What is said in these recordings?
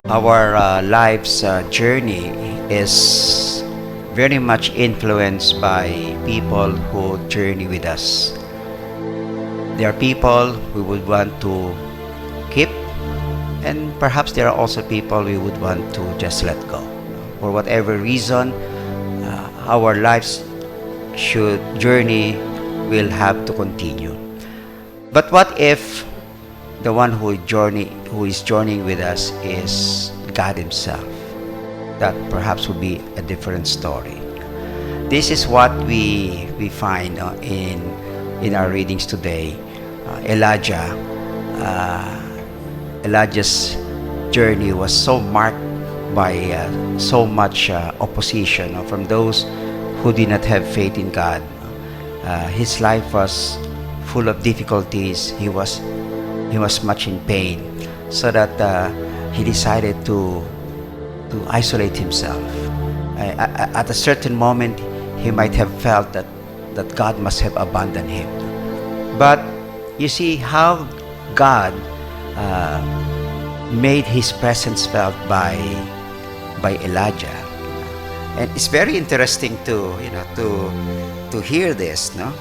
Our life's journey is very much influenced by people who journey with us. There are people we would want to keep, and perhaps there are also people we would want to just let go. For whatever reason, our life's journey will have to continue. But what if the one who is journeying with us is God Himself? That perhaps would be a different story. This is what we find in our readings today. Elijah's journey was so marked by so much opposition from those who did not have faith in God. His life was full of difficulties. He was much in pain, so that he decided to isolate himself. At a certain moment, he might have felt that God must have abandoned him. But you see how God made His presence felt by Elijah, and it's very interesting to hear this, no?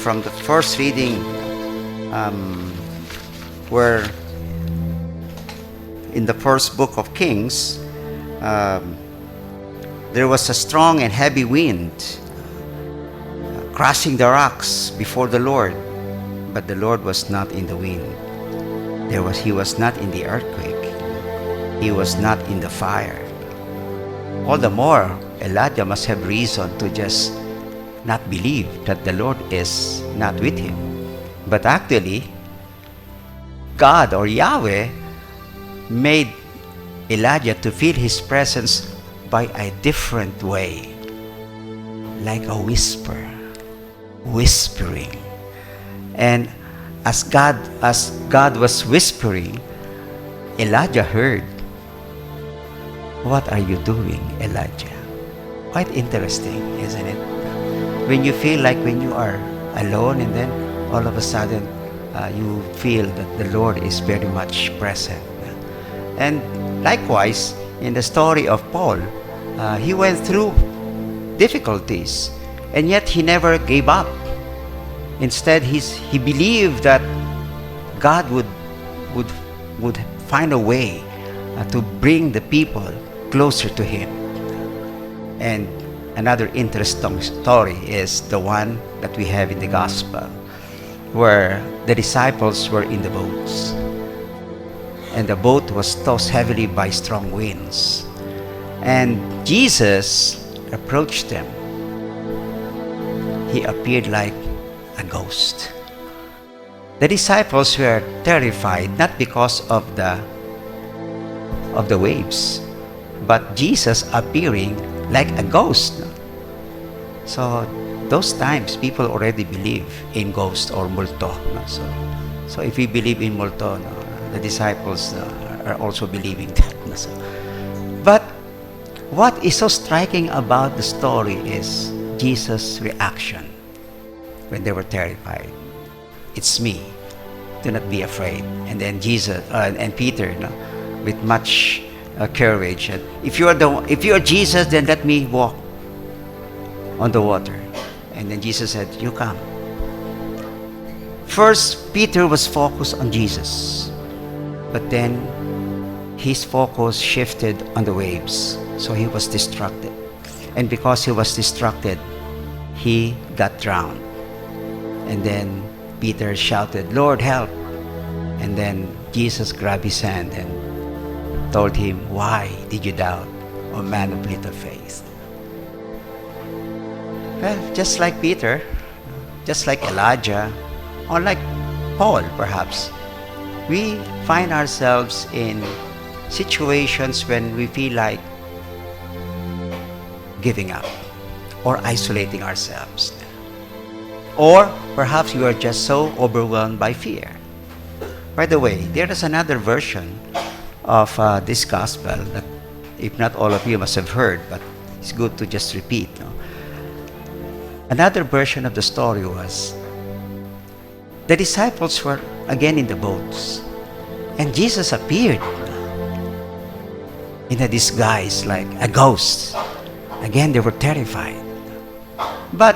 From the first reading, where in the first book of Kings, there was a strong and heavy wind crushing the rocks before the Lord, but the Lord was not in the wind. He was not in the earthquake. He was not in the fire. All the more, Elijah must have reason to just not believe that the Lord is not with him. But actually, God or Yahweh made Elijah to feel His presence by a different way, like a whispering. And as God was whispering, Elijah heard. "What are you doing, Elijah?" Quite interesting, isn't it? When you feel like when you are alone, and then all of a sudden you feel that the Lord is very much present. And likewise, in the story of Paul, he went through difficulties, and yet he never gave up. Instead, he believed that God would find a way to bring the people closer to Him. And another interesting story is the one that we have in the Gospel, where the disciples were in the boats, and the boat was tossed heavily by strong winds, and Jesus approached them. He appeared like a ghost. The disciples were terrified, not because of the waves, but Jesus appearing like a ghost. So those times, people already believe in ghosts or multo. So if we believe in multo, the disciples are also believing that. But what is so striking about the story is Jesus' reaction when they were terrified. "It's me. Do not be afraid." And then Jesus and Peter, with much courage, if you are Jesus, then let me walk on the water. And then Jesus said, "You come." First, Peter was focused on Jesus, but then his focus shifted on the waves, so he was distracted. And because he was distracted, he got drowned. And then Peter shouted, "Lord, help!" And then Jesus grabbed his hand and told him, "Why did you doubt, O man of little faith?" Well, just like Peter, just like Elijah, or like Paul perhaps, we find ourselves in situations when we feel like giving up or isolating ourselves. Or perhaps you are just so overwhelmed by fear. By the way, there is another version of this gospel that, if not all of you must have heard, but it's good to just repeat. Another version of the story was the disciples were again in the boats, And Jesus appeared in a disguise like a ghost. Again, they were terrified. But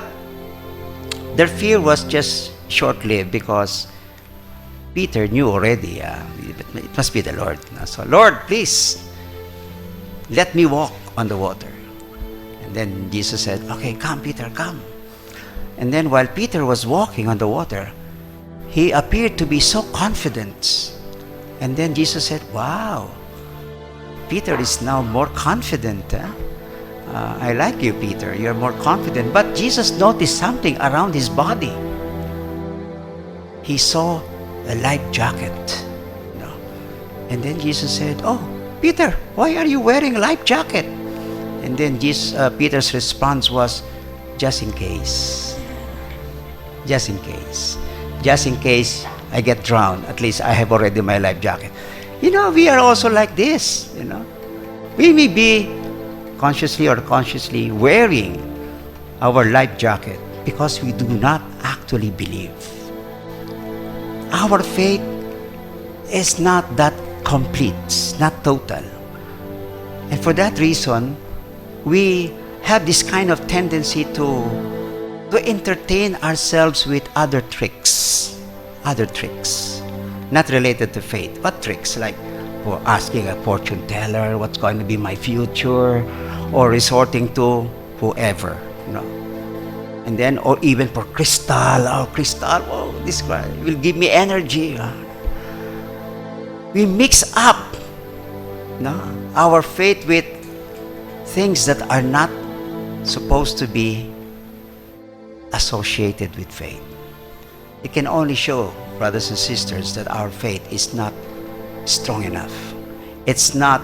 their fear was just short-lived because Peter knew already, it must be the Lord. So, Lord, please, let me walk on the water. And then Jesus said, okay, come, Peter, come. And then while Peter was walking on the water, he appeared to be so confident. And then Jesus said, wow, Peter is now more confident. I like you, Peter. You're more confident. But Jesus noticed something around his body. He saw a life jacket. And then Jesus said, oh, Peter, why are you wearing a life jacket? And then Peter's response was, just in case. Just in case. Just in case I get drowned, at least I have already my life jacket. We are also like this, We may be consciously or unconsciously wearing our life jacket because we do not actually believe. Our faith is not that complete, not total. And for that reason, we have this kind of tendency to entertain ourselves with other tricks, not related to faith, but tricks like for asking a fortune teller what's going to be my future, or resorting to whoever, and then, or even for crystal, this guy will give me energy. We mix up our faith with things that are not supposed to be associated with faith. It can only show, brothers and sisters, that our faith is not strong enough. It's not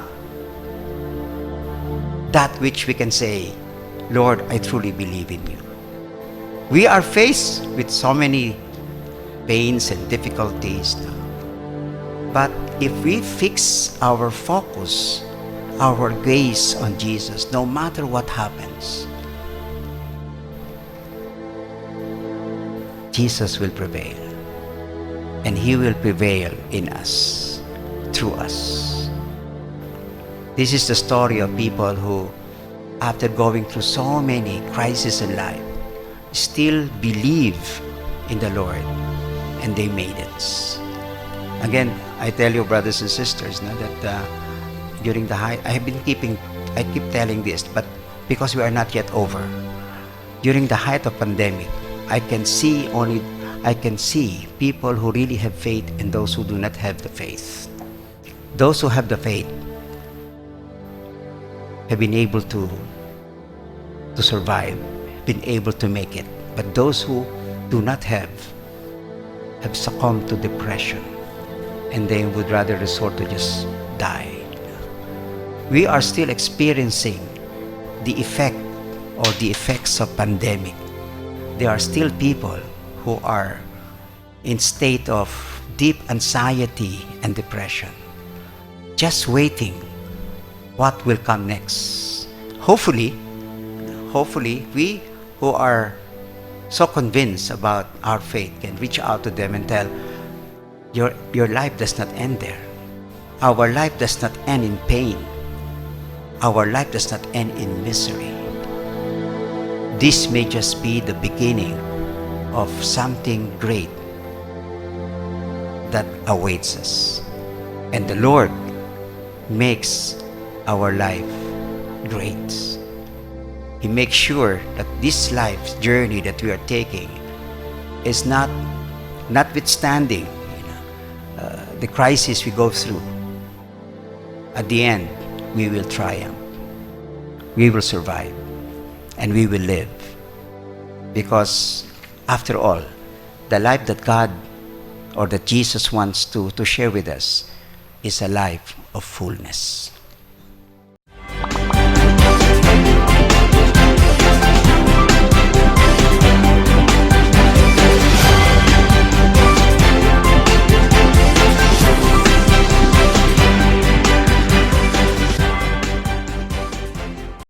that which we can say, Lord, I truly believe in you. We are faced with so many pains and difficulties. But if we fix our focus, our gaze on Jesus, no matter what happens, Jesus will prevail. And He will prevail in us, through us. This is the story of people who, after going through so many crises in life, still believe in the Lord, and they made it. Again, I tell you, brothers and sisters, that during the height, I keep telling this, but because we are not yet over, during the height of pandemic, I can see people who really have faith and those who do not have the faith. Those who have the faith have been able to survive, been able to make it. But those who do not have succumbed to depression, and they would rather resort to just die. We are still experiencing the effects of pandemic. There are still people who are in state of deep anxiety and depression, just waiting what will come next. Hopefully, we who are so convinced about our faith can reach out to them and tell, your life does not end there. Our life does not end in pain. Our life does not end in misery. This may just be the beginning of something great that awaits us. And the Lord makes our life great. He makes sure that this life's journey that we are taking is notwithstanding the crisis we go through. At the end, we will triumph. We will survive. And we will live. Because after all, the life that God or that Jesus wants to share with us is a life of fullness.